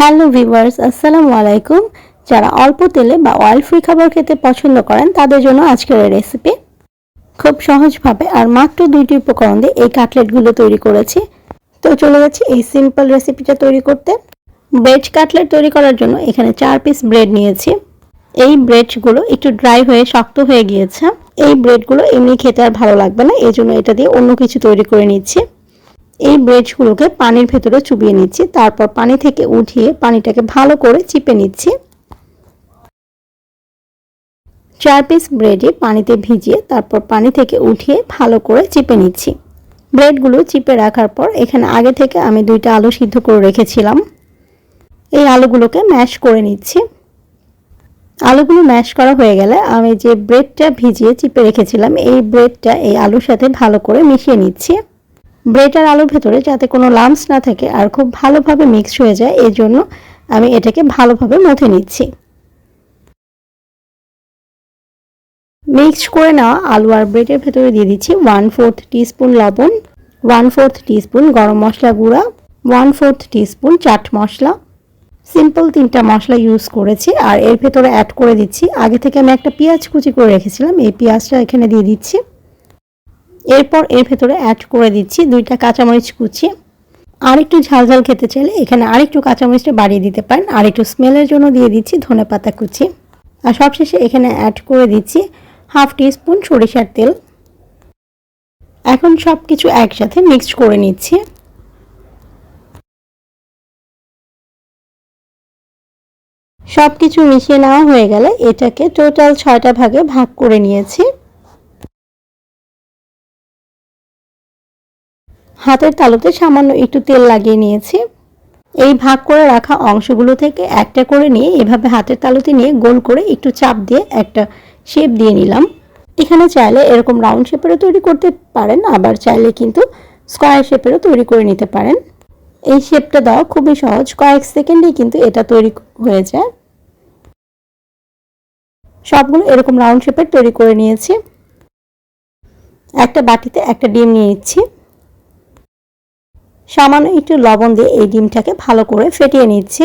Hello viewers, আসসালামু আলাইকুম। যারা অল্প তেলে বা অয়েল ফ্রি খাবার খেতে পছন্দ করেন তাদের জন্য আজকের এই রেসিপি। খুব সহজভাবে আর মাত্র 2টি উপকরণ দিয়ে এই কাটলেটগুলো তৈরি করেছি। তো চলে যাচ্ছি এই সিম্পল রেসিপিটা তৈরি করতে। ব্রেড কাটলেট তৈরি করার জন্য এখানে 4 পিস ব্রেড নিয়েছি। এই ব্রেডগুলো একটু ড্রাই হয়ে শক্ত হয়ে গিয়েছে। এই ব্রেডগুলো এমনি খেতে আর ভালো লাগবে না, এজন্য এটা দিয়ে অন্য কিছু তৈরি করে নিচ্ছি। এই ব্রেডগুলোকে পানির ভেতরে চুবিয়ে নিচ্ছি, তারপর পানি থেকে উঠিয়ে পানিটাকে ভালো করে চিপে নিচ্ছি। 4 পিস ব্রেডই পানিতে ভিজিয়ে তারপর পানি থেকে উঠিয়ে ভালো করে চিপে নিচ্ছি। ব্রেডগুলো চিপে রাখার পর এখানে আগে থেকে আমি 2টা আলু সিদ্ধ করে রেখেছিলাম। এই আলুগুলোকে ম্যাশ করে নিচ্ছি। আলুগুলো ম্যাশ করা হয়ে গেলে আমি যে ব্রেডটা ভিজিয়ে চিপে রেখেছিলাম এই ব্রেডটা এই আলুর সাথে ভালো করে মিশিয়ে নিচ্ছি। ব্রেড আর আলুর ভেতরে যাতে কোনো লাম্পস না থাকে আর খুব ভালোভাবে মিক্স হয়ে যায়, এই জন্য আমি এটাকে ভালোভাবে মথে নিচ্ছি। মিক্স করে নেওয়া আলু আর ব্রেডের ভেতরে দিয়ে দিচ্ছি 1/4 টিস্পুন লবণ, 1/4 টিস্পুন গরম মশলা গুঁড়া, 1/4 টিস্পুন চাট মশলা। সিম্পল 3টা মশলা ইউজ করেছি। আর এর ভেতরে অ্যাড করে দিচ্ছি আগে থেকে আমি একটা পেঁয়াজ কুচি করে রেখেছিলাম, এই পেঁয়াজটা এখানে দিয়ে দিচ্ছি। এরপর এর ভেতরে অ্যাড করে দিচ্ছি 2টা কাঁচামরিচ কুচি। আর একটু ঝাল ঝাল খেতে চাইলে এখানে আরেকটু কাঁচামরিচটা বাড়িয়ে দিতে পারেন। আর একটু স্মেলের জন্য দিয়ে দিচ্ছি ধনেপাতা কুচি। আর সবশেষে এখানে অ্যাড করে দিচ্ছি 1/2 টিস্পুন সরিষার তেল। এখন সব কিছু একসাথে মিক্সড করে নিচ্ছি। সব কিছু মিশিয়ে নেওয়া হয়ে গেলে এটাকে টোটাল 6টা ভাগে ভাগ করে নিয়েছি। হাতের তালুতে সামান্য একটু তেল লাগিয়ে নিয়েছি। এই ভাগ করে রাখা অংশগুলো থেকে একটা করে নিয়ে এভাবে হাতের তালুতে নিয়ে গোল করে একটু চাপ দিয়ে একটা শেপ দিয়ে নিলাম। এখানে চাইলে এরকম রাউন্ড শেপেরও তৈরি করতে পারেন, আবার চাইলে কিন্তু স্কোয়ার শেপেরও তৈরি করে নিতে পারেন। এই শেপটা দেওয়া খুবই সহজ, কয়েক সেকেন্ডেই কিন্তু এটা তৈরি হয়ে যায়। সবগুলো এরকম রাউন্ড শেপের তৈরি করে নিয়েছি। একটা বাটিতে একটা ডিম নিয়ে নিচ্ছি। সামান্য একটু লবণ দিয়ে এই ডিমটাকে ভালো করে ফেটিয়ে নিচ্ছি।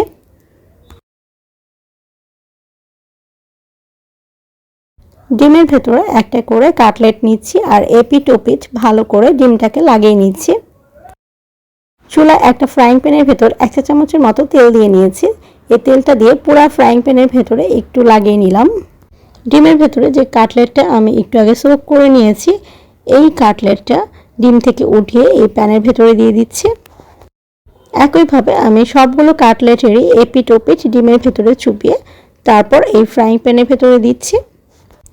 ডিমের ভেতরে একটা করে কাটলেট নিচ্ছি আর এপিট ওপিট ভালো করে ডিমটাকে লাগিয়ে নিচ্ছি। চুলায় একটা ফ্রাইং প্যানের ভেতর 1 চা চামচের মতো তেল দিয়ে নিয়েছি। এই তেলটা দিয়ে পুরো ফ্রাইং প্যানের ভেতরে একটু লাগিয়ে নিলাম। ডিমের ভেতরে যে কাটলেটটা আমি একটু আগে সোক করে নিয়েছি, এই কাটলেটটা ডিম থেকে উঠিয়ে এই প্যানের ভেতরে দিয়ে দিচ্ছি। একইভাবে আমি সবগুলো কাটলেটেরই এপিট ওপিট ডিমের ভেতরে চুপিয়ে তারপর এই ফ্রাইং প্যানের ভেতরে দিচ্ছি।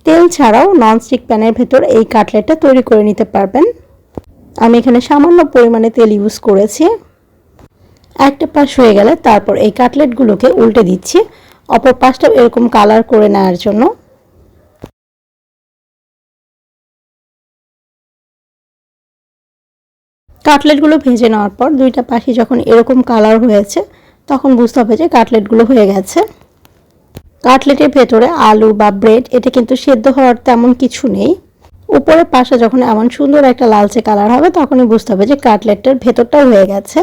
তেল ছাড়াও ননস্টিক প্যানের ভেতর এই কাটলেটটা তৈরি করে নিতে পারবেন। আমি এখানে সামান্য পরিমাণে তেল ইউজ করেছি। একটা পাশ হয়ে গেলে তারপর এই কাটলেটগুলোকে উল্টে দিচ্ছি, অপর পাশটাও এরকম কালার করে নেওয়ার জন্য। কাটলেটগুলো ভেজে নেওয়ার পর 2টা পাশই যখন এরকম কালার হয়েছে তখন বুঝতে হবে যে কাটলেটগুলো হয়ে গেছে। কাটলেটের ভেতরে আলু বা ব্রেড এটা কিন্তু সেদ্ধ হওয়ার তেমন কিছু নেই। উপরের পাশে যখন এমন সুন্দর একটা লালচে কালার হবে তখনই বুঝতে হবে যে কাটলেটটার ভেতরটাও হয়ে গেছে।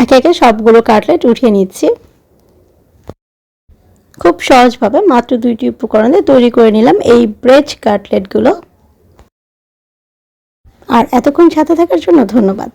একে একে সবগুলো কাটলেট উঠিয়ে নিচ্ছি। খুব সহজভাবে মাত্র 2টি উপকরণ দিয়ে তৈরি করে নিলাম এই ব্রেড কাটলেটগুলো। আর এতক্ষণ সাথে থাকার জন্য ধন্যবাদ।